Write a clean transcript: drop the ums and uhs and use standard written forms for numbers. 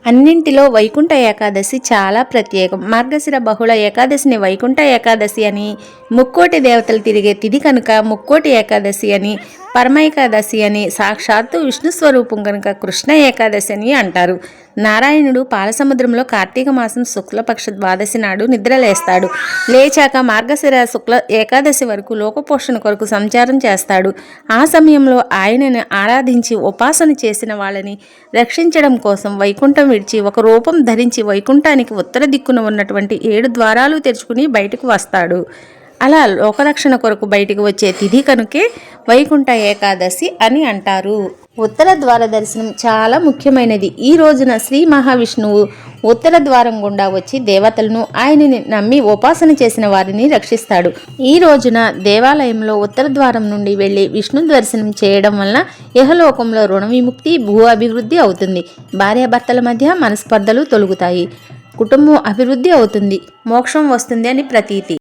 అన్నింటిలో వైకుంఠ ఏకాదశి చాలా ప్రత్యేకం. మార్గశిర బహుళ ఏకాదశిని వైకుంఠ ఏకాదశి అని, ముక్కోటి దేవతలు తిరిగే తిథి కనుక ముక్కోటి ఏకాదశి అని, పరమ ఏకాదశి అని, సాక్షాత్తు విష్ణు స్వరూపం కనుక కృష్ణ ఏకాదశి అని అంటారు. నారాయణుడు పాలసముద్రంలో కార్తీక మాసం శుక్లపక్ష ద్వాదశి నాడు నిద్రలేస్తాడు. లేచాక మార్గశిర శుక్ల ఏకాదశి వరకు లోకపోషణ కొరకు సంచారం చేస్తాడు. ఆ సమయంలో ఆయనని ఆరాధించి ఉపాసన చేసిన వాళ్ళని రక్షించడం కోసం వైకుంఠం విడిచి ఒక రూపం ధరించి వైకుంఠానికి ఉత్తర దిక్కున ఉన్నటువంటి 7 ద్వారాలు తెరుచుకుని బయటకు వస్తాడు. అలా లోకరక్షణ కొరకు బయటికి వచ్చే తిథి కనుకే వైకుంఠ ఏకాదశి అని అంటారు. ఉత్తర ద్వార దర్శనం చాలా ముఖ్యమైనది. ఈ రోజున శ్రీ మహావిష్ణువు ఉత్తర ద్వారం గుండా వచ్చి దేవతలను ఆయనని నమ్మి ఉపాసన చేసిన వారిని రక్షిస్తాడు. ఈ రోజున దేవాలయంలో ఉత్తర ద్వారం నుండి వెళ్ళి విష్ణు దర్శనం చేయడం వలన ఇహలోకంలో రుణ విముక్తి, భూ అభివృద్ధి అవుతుంది. భార్యాభర్తల మధ్య మనస్పర్ధలు తొలగుతాయి. కుటుంబం అభివృద్ధి అవుతుంది. మోక్షం వస్తుంది అని ప్రతీతి.